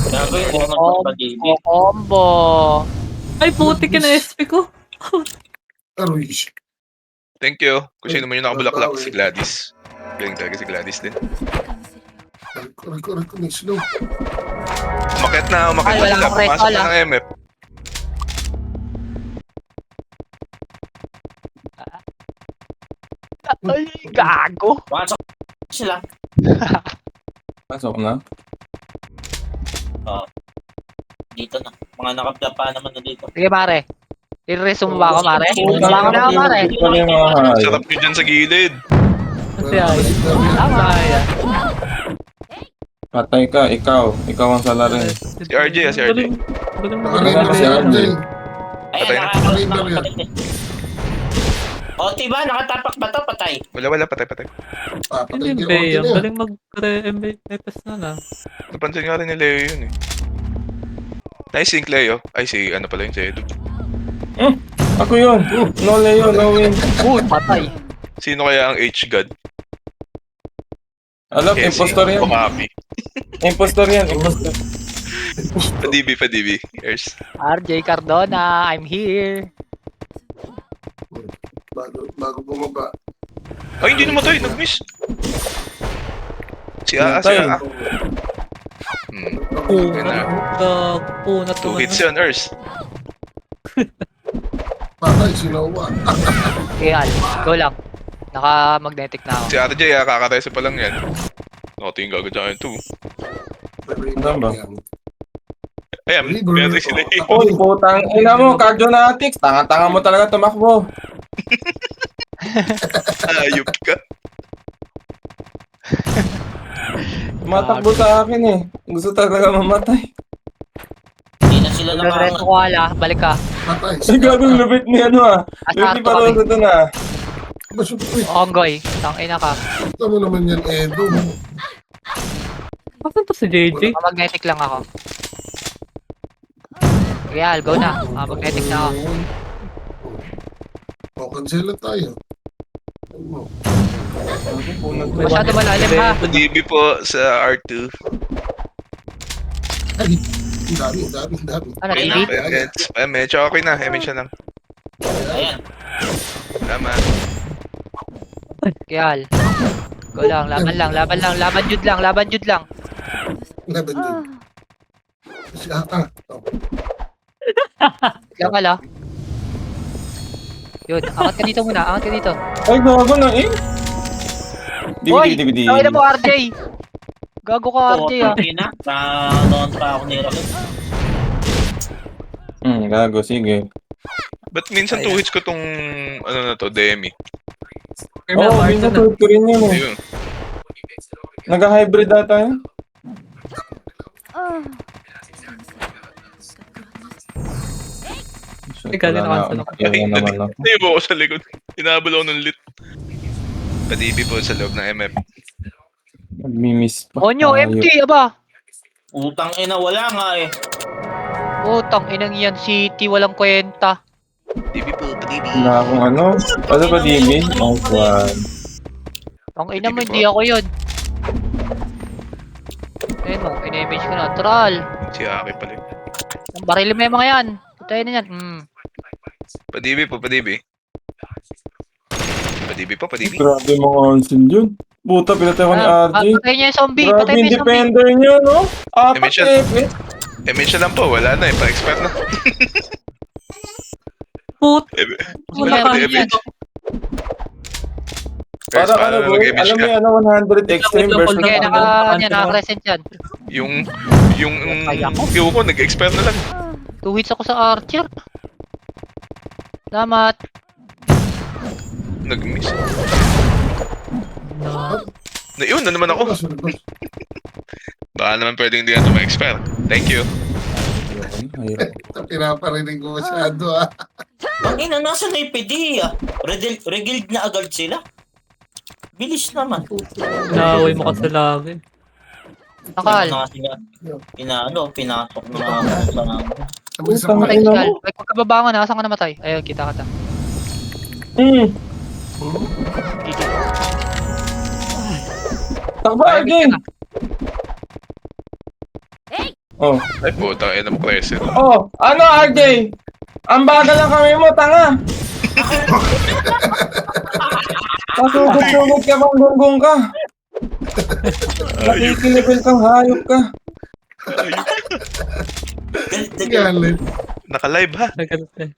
Grabe, hindi ako nagpapagibig. Combo! Ay, putik yun na SP ko. Aroy. Thank you. Kung sino man yung nakabulaklak, si Gladys. Galing talaga si Gladys din. Record ni Snow. Umakit na Ay, wala sila. akong rest, Pumasok wala. na ng MF. Ay, gago! Pasok sila. Pasok na. Dito na. Mga nakapla naman na dito. Sige pare. I-resume mo ba ako mare? Wala Wala ko na ako mare. Pala yung mga hayop. Sarap nyo dyan sa gilid. Kasi ay. Tama. Patay ka, ikaw. Ikaw ang salarin. Si RJ, si RJ. Galing mo. Nakaribar si RJ. Ayan, Patay na. nakakalimutan Patay na ko. O, diba? Nakatapak ba to? Patay. Wala, patay. Papatay Hindi, yung Bey. ulti Ang na. galing mag-re-MBFS na na. Napansin nga rin ni Leo yun eh. Nice sync, Leo. Ay, si ano pala yun, si Edu. Ako yun. No Leo, no win. Uy, patay. Sino kaya ang H-God? Alam, impostor yan. Kumami. Impostor yan, impostor. Padibi. Ears. RJ Cardona, I'm here. Bago bumaba. Ay, hindi namatay. Nag-miss. Si AA. Yun na. Punat Two hits yun, Earth. Patay, sinawa. Kaya, go lang. Naka-magnetic na ako. Si RJ, kakareso pa lang yan. Nakatingin gagawin dyan yun, too. Ano ba? Ayan, meron sila eh. Uy, putang ina mo, Cardionatics. Tanga-tanga mo talaga tumakbo. Ayop ka. Tumatakbo sa akin eh. Gusto talaga mamatay. Hindi na sila Nagreto ko ala, balik ka. Patay. Ay, gagong lubit ni ano ah. Lubit Asarto pa rin kami. doon ah. Uy, Onggoy, tangina ka. kita mo naman yan, Edo. Asan to si JJ? Magnetic lang ako. Real, go na. Magnetic na ako. O, cancel tayo. Masyado malalim ha. DB po sa R2. Ay, ang dami. Ano, Okay TV? na, medyo okay na. Emission lang. Ayan. Tama. Real. Go lang, laban jud lang. Laban dun. Si Aka. Lang ala. Yun, angat ka dito muna, angat ka dito. Ay, gago na eh. Hoy, DVD. tawin na mo RJ. Gago ka RJ ah. na. Noon pa ako ni Rocket. Gago, sige. Ba't minsan two hits ko tong, ano na to, Demi? Oo, oh, minsan tulad ko rin yun eh. Ayun. Nag-hybrid data yun. Ay, galing ako sa naman ako. Hindi mo ako sa likod. Inahabol ako ng lit. Padibi po sa loob ng MF. Nag-miss pa. Onyo, Ayun. empty, aba. Utang ina, wala nga eh. Utang inang yan, city, walang kwenta. Padibi po, padibi. Wala akong ano. Ano ba, Dimi? Oh, God. Ang ina mo, hindi ako yun. Ayun mo, in-image ko na. Tral. Si Aki pala. Ang baril mo yung mga yan. Putayin na yan. Padibi po, padibi. Padibi po, padibi. Grabe mga onsin yun. Puta, pinatay ko ni RJ. Patayin niya yung zombie. Grabe, Patayin mo yung zombie. independer niya, no? Apat Emission. eh. Emission lang po, wala na eh. Pa-expert na. Put! Wala Wala pa ka yan. Parang ano, boy? Alam mo yung ano, 100 extreme Wait lang, versus... Okay, Ano, naka-crescent yan. Yung Kaya ko. Q ko, nag-expert na lang. 2 hits ako sa Archer. Salamat. Nag-miss. Na, Yun, na naman ako. Baka naman pwedeng hindi na ito ma-expert. Thank you. Ayun. Pinaparinig ko masyado ah. Ang ina, nasa na yung PD ah? Reguild na agad sila. Bilis naman. naaway mo kasi lagi. Nakal. Na sila. Pinasok na ako sa... Putang Patay ina si Cal. mo. May pagkababangon na. Saan ka namatay? Ayun, kita. Takbo, RJ! Oh. Ay, puta, ayun mo crescent. Oh, ano RJ? Ang bagal lang kami mo, tanga! Pasugod-sugod ka bang gunggong ka? Nakikilibel kang hayop ka. Galit. Naka-live ha? Nagkalit eh.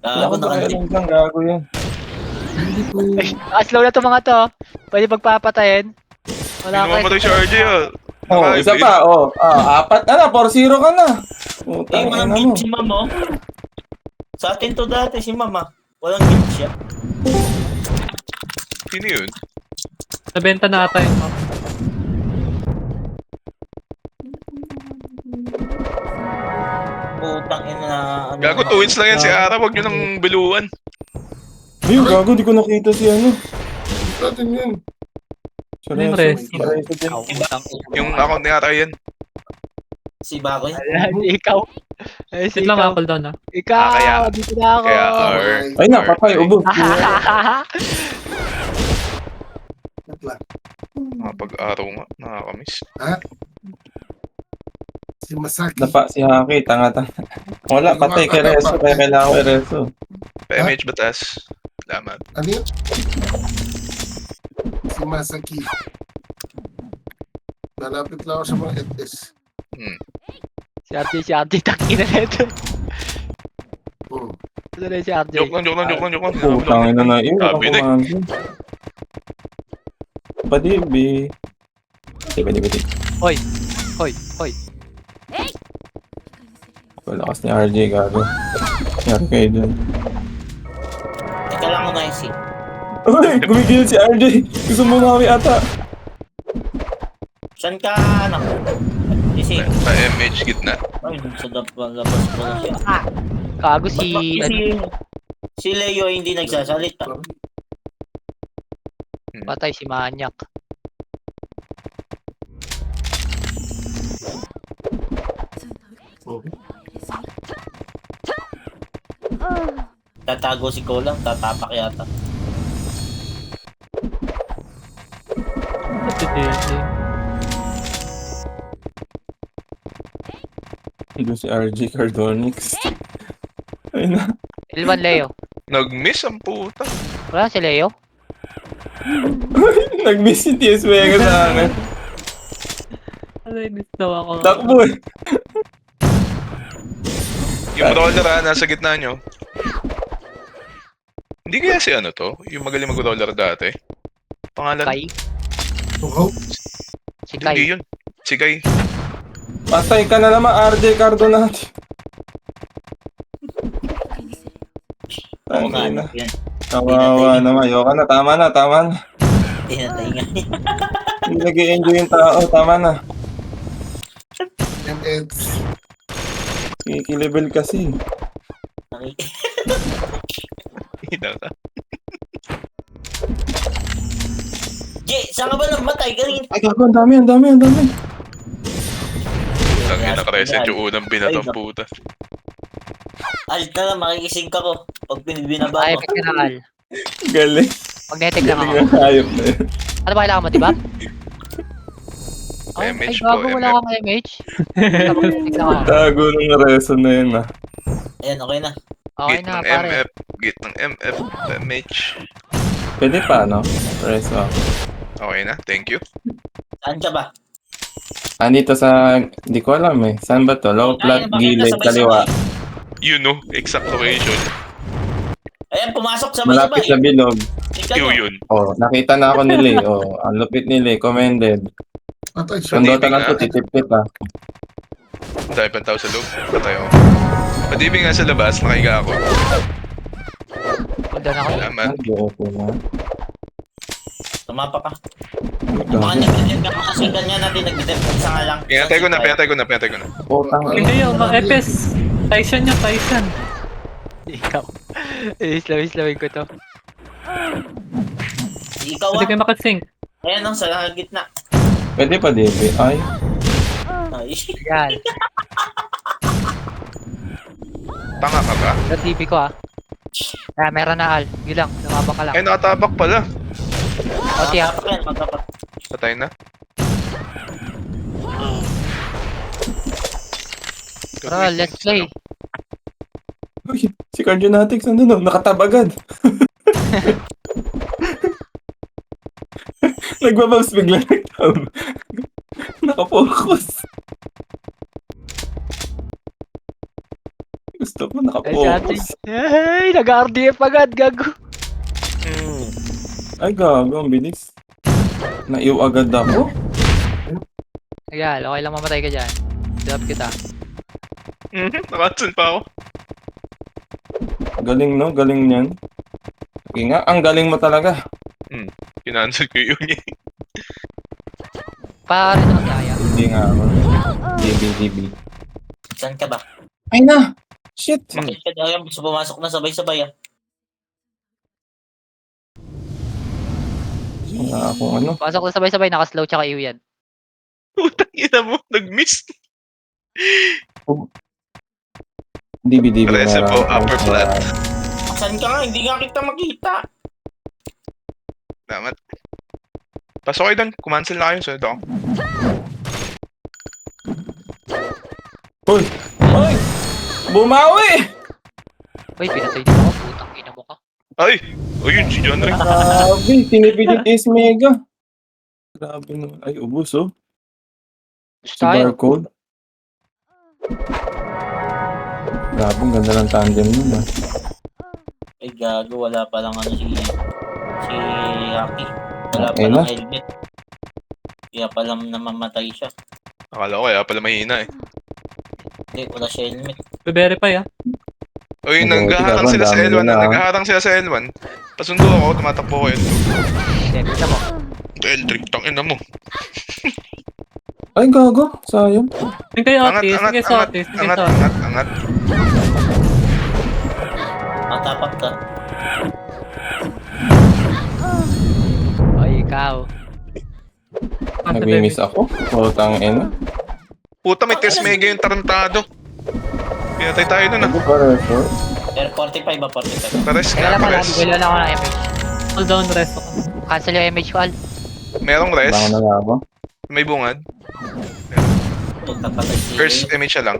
Ako na kasi. Nakakailan kang gago yan. Hindi ko. Slow na to mga to. Pwede pagpapatayin. Hindi Wala naman matay si RJ ah. Oh, isa pa, oh. Apat na, 4-0 ka na. Eh, Putang walang ina guild mo. si Mama. Sa atin to dati si Mama. Walang guild siya. Sino yun? Nabenta na ata yun. Oh. Utang ina na... Gago, 2 wins lang yan si Ara. Huwag nyo nang biluan. Ayun, gago, di ko nakita si ano. Natin yun. Si Ano yung Rezo. Rezo? Si Rezo din. Utang. Yung account ni Ryan. Si Bakoy. Ikaw. Ay, si Wait lang ikaw. mga cooldown na. Ikaw, kaya- dito na ako. Kaya Okay. Ay na, patay, ubos. Wait lang. Nakapag-araw nga. Nakakamiss. Si Masaki. Dapa si Haki, tanga-tanga. Wala, patay kay Rezo, kaya kailangan ko kay Rezo. Pa-MH batas. Salamat. Ano yun? Si Masaki. Nalapit lang ako sa mga FS. Si RJ, takina na ito. Hmm. Ito na si RJ. Joke lang. Putang ina na yun. Sabi na eh. Padibi. Padi. Hoy. Walakas ni RJ, gago. Yari kayo dun. Teka lang ko na si. Uy, gumigil si RJ. Gusto mo mawi ata. Saan ka, anak? Kasi, Pa-MH gitna. ay, sa labas ko na siya. Kago Ba't ba si Leo hindi nagsasalita? Patay si Manyak. Tatago si Kolang, tatapak yata. Ito din. Ito si RJ Cardonix. Ayun na. Ilvan Leo. Nag-miss ang puta. Wala si Leo? Nag-miss si TS Vega sa akin. Ano yung daw ako? Takbo eh. Yung roller nasa gitna nyo. Hindi kaya si ano to? Yung magaling mag-roller dati? Pangalan? Kai? Oh, Si Hindi Kai. yun. Si Guy. Patay ka na naman, RJ Cardonati. Oo nga, Tangina. yan. Kawawa naman. Ayoko na, tama na. Tinatay nga. Hindi nag-i-enjoy yung tao, tama na. MX. Kikilibel kasi. Ina ka. Jay, saan ka ba namatay? Galing. Ay, gago, ang dami. Tangin na Crescent yung unang binatong Ay, puta. Alt na lang, makikising ka ko. Pag binaba Ay, ko. effect na al. Galing. Magnetic lang Galing ako. na hayop na yun. Ano ba kailangan mo, diba? Ay, MH gago, po, wala MF. kang MH. Magnetic lang ako. Tago ng reso na yun ah. Ayan, okay na. Okay Git na, ng pare. MF. Git ng MF. MH. Pwede pa, no? Reso. Okay na. Thank you. Saan ka ba? Andito sa, hindi ko alam eh. Saan ba to? Low flat, gilid, kaliwa. You know. Exact location. Ayan, pumasok Malapit sa sabay-sabay. bilog. Ikaw You yun. yun. Oh, nakita na ako nila eh. Oh, ang lupit nila eh. Commended. Patay siya. Kung Dota lang nga. to, titip-tip ah. Dahil pang tao sa loob. Patay ako. Padibig nga sa labas. Nakahiga ako. Hold on ako. Salamat. Ay, okay na. Tumapa ka. Baka nag-detect ka kasi ganyan natin nag-detect. Isa nga lang. Pinatay ko na. Oh, tanga. Hindi yun, mga Epes. Tyson yun, Tyson. Ikaw. Islawin ko to. Ikaw Hindi ah. kayo makasync. Ayan ang sa gitna. Pwede pa, Debbie. Ay, Ay. Yan. Tanga ka ba? Sa TV ko ah. Meron na al. Gilang, lumabang ka lang. Ay, nakatabak pala. O tiyak. Magkapak yan, magkapak. Patay na. Tara, let's play. uy, si Cardionatics nandun oh, nakatabagad. Nagbababs bigla nagtab. Nakapokus. Gusto ko nakapokus. Ay, nag-RDF agad, gago. Ay, gago, ang bilis. Naiw agad ako. Ayan, okay lang mamatay ka dyan. Drop kita. Nakatsun pa ako. Galing no, galing niyan. Sige nga, ang galing mo talaga. Kinansel ko yun eh. Pare na kaya. Hindi nga ako. GB. Saan ka ba? Ay na! Shit! Bakit ka daw yan? Pumasok na sabay-sabay ah. Wala akong ano. Pasok na sabay-sabay, naka-slow tsaka EU yan. Putang ina mo, nag-miss. DB Presa po, meron. upper flat. Saan ka nga? Hindi nga kita makita. Damat. Pasok kayo doon, kumancel na kayo. So, ito. Uy! Uy! Bumawi! Uy, pinatay din ako. Putang ina mo ka. Ay! Ayun, si John Ray. Grabe, tinipid is mega. Grabe naman. Ay, ubus oh. Gusto Si tayo. barcode. Grabe, ang ganda ng tandem nun ah. Ay, gago. Wala pa lang ano si Haki. Wala pa Okay lang na. helmet. Kaya palang namamatay siya. Akala ko kaya pala mahina eh. Hindi, wala siya helmet. Be-verify ah. Uy, Mabuti naghaharang ka ba? sila sa Dami L1. nila, ah. Naghaharang sila sa L1. Pasundo ako, tumatakbo ko L2. Siyempre na mo. L3, tangin na mo. Ay, gago. Sayang. Sige kayo, Angat, Otis. angat, Sige sa angat, Otis. Sige angat, sa Otis. angat, angat. Matapak ka. Ay, ikaw. Nagmi-miss ako. Putang ina. Puta, may test mega yung tarantado. Pinatay tayo nun ah. Ano pa record? Pero 45 ba? 45. Pares Teka nga, lang pala, pares. bigla lang ako ng MH. Hold down rest ako. Cancel yung MH ko, Al. Merong res. Bangon na nga ba? May bungad. Pagkapatay si First MH siya lang.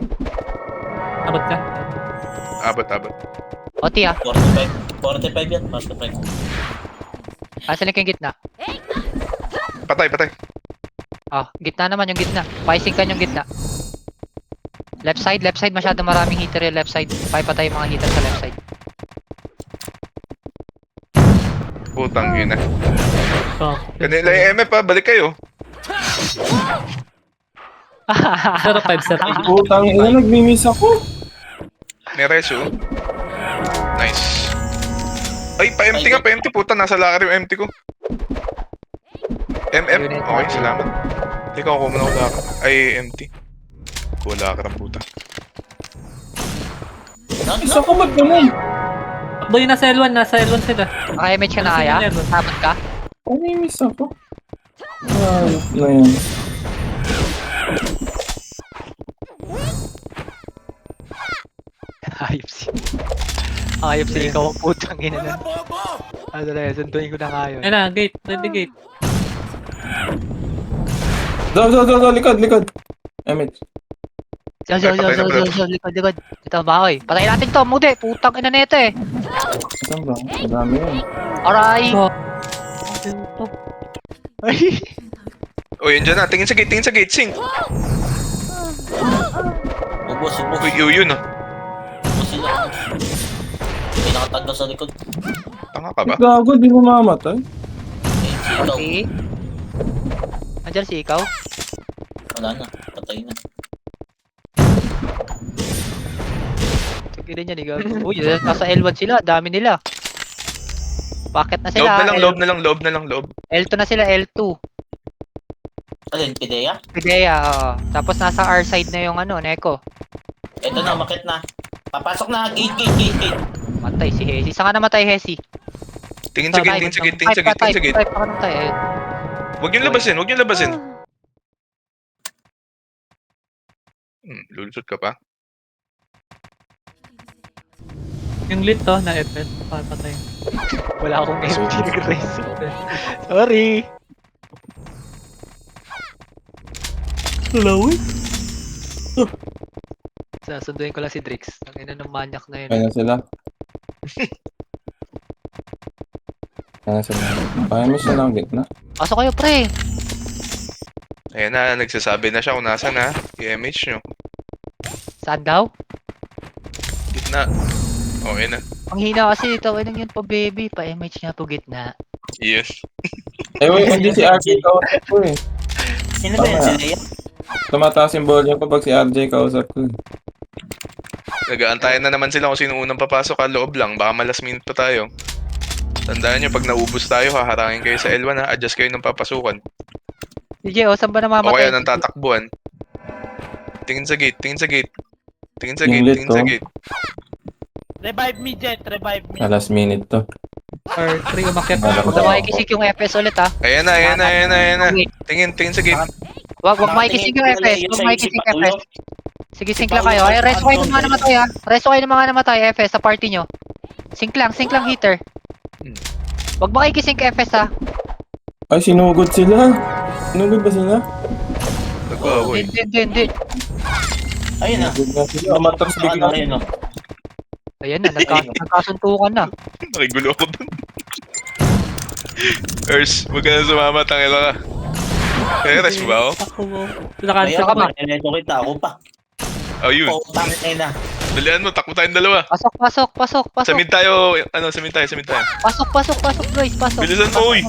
Abot ka. Abot, abot. Oti ah. 45. 45 yan. 45. Cancel yung gitna. Patay, patay. Ah, gitna naman yung gitna. Paising ka yung gitna. Left side masyado maraming hitter yung left side. Patay yung mga hitter sa left side. Putang ina. So, Kanila yung MF pa, balik kayo. 05 sir. Putang ina, nagmi-miss ako. May reso. Nice. Ay, pa-empty nga, pa-empty. Puta, nasa locker yung empty ko. MF? Okay, salamat. Teka, ako muna ko locker. Ay, empty. Kuha locker ang puta. Isa ko ba't ganun? Takbo yun nasa L1. Nasa L1 sila. Naka-MH ka na kaya? Sabot ka? Nagmi-miss ako. Ayos na yan. Ayop si... Ayop si ikaw ang putang ina na. Ano na yun, sunduin ko na nga yun. Ayun na, gate. Ready gate. Do, likod. Emmett. Likod. Ito ba, oy? Patayin natin to, Mude. Putang ina nito eh. Saan ba? Madami yan. Aray! Oh. Ay! O, yun dyan na. Tingin sa gate, sing. Ubus. Uy, yun ah. Ubus sila. May nakatagda sa likod. Tanga ka ba? Gago, di mo mamatay. Ayun, si ikaw. Si? Andiyan si ikaw? Wala na. Patay na. Sige rin yan, ikaw. Uy, nasa L1 sila. Dami nila. Bakit na sila? Loob na lang. L2 na sila, L2. Alin, Pidea? Pidea, oo. Tapos nasa R side na yung ano, Neko. Ito na, makit na. Papasok na. Gate. Matay si Hesi. Saan ka namatay, Hesi? Tingin sa gate. Type pa ka namatay. Eh. Huwag yung labasin. Lulusot ka pa. Yung lit to na FL. Papatay. Wala akong MG nag-race. Sorry. Hello? Sasunduin ko lang si Drix. Ang ina ng manyak na yun. Kaya na sila. Kaya mo siya ng gitna. Pasok kayo, pre. Ayan na, nagsasabi na siya kung nasa na. I-MH nyo. Saan daw? Gitna. Okay na. Ang hina kasi ito. Ay yun po, baby. Pa-MH niya po gitna. Yes. Eh, wait, hindi si RJ kausap ko eh. Sino ba yan? Si Lea? Tumataas yung volume ko pag si RJ kausap ko eh. Nag-aantayan na naman sila kung sino unang papasok ka loob lang. Baka malas minute pa tayo. Tandaan nyo, pag naubos tayo, haharangin kayo sa L1 ha. Adjust kayo ng papasukan. DJ, o saan ba O namamatay? kaya ng tatakbuhan. Tingin sa gate. Yung lit Tingin sa ko. gate. Revive me, Jet. Revive me. Na last minute to. R3 umakyat. Huwag na makikisik yung FS ulit ha. Ayan na. Tingin sa gate. Wag makikisik yung FS. Huwag makikisik FS. Sige, sync lang kayo. Ay, reso kayo ng mga namatay ha. Reso kayo ng mga namatay FS sa party nyo. Sync lang heater. Wag makikisink FS ha. Ay, sinugod sila. Sinugod ba sila? Nagbaboy. Hindi. Ayun na. Sinugod na sila. Matras bigla. Ayun, no. Ayan na, nagkasuntukan na. Nakigulo ako dun. Ers, huwag ka na sumama, tangila ka. Kaya rest mo ba ako? Ako mo. Ayun, Nakansel ka ba? Eneto kita. Ako pa. Oh, yun. Putang ina. Dalian mo, takbo tayong dalawa. Pasok. Sa mid tayo, sa mid tayo. Pasok guys, pasok. Bilisan mo, uy.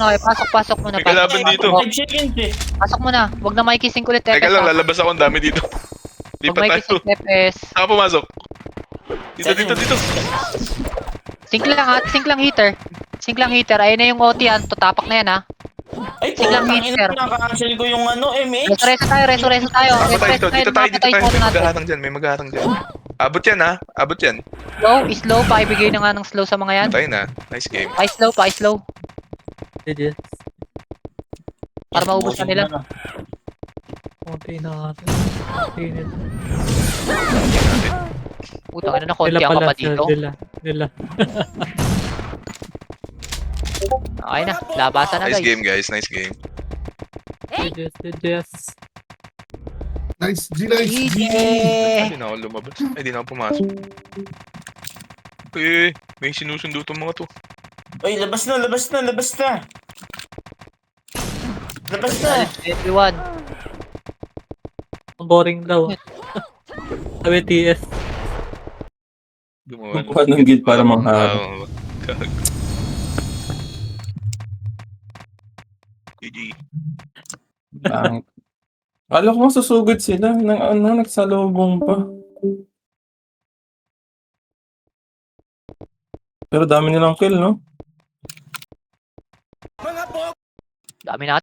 Pasok muna. May kalaban dito. 5 seconds eh. Pasok muna. Huwag na makikising ulit FS Teka lang, ha. lalabas ako, ang dami dito. Huwag Lipat tayo. makikising FS. Saan ka pumasok? Dito. Sync lang heater. Ayun na yung OT yan. Tutapak na yan ha. Ay, Tingnan putang mo, ina. sir. Naka-cancel ko yung ano, MH. Reso tayo. Ako tayo dito. Dito tayo. natin. May maghaharang dyan. Abot yan, ha? Abot yan. Slow. Pakibigay na nga ng slow sa mga yan. Tayo na. Nice game. Pa-slow. Digits. Para maubos na nila. Konti natin. Init. Putang ina na konti Nila ang pala pa dito. Nila. Okay na. Labasan na Nice guys. game, guys. Nice game. Digits. Nice G, nice G. Ay, Yeah. di na ako lumabas. Ay, di na ako pumasok. May sinusundo tong mga to. Ay, labas na. Labas na. Everyone. Ang boring daw. Sabi TS. Gumawa Kukuha ng gate para mangharap. GG. Ang... Kala ko masusugod sila. Nagsalubong pa. Pero dami nilang kill, no? Dami natin.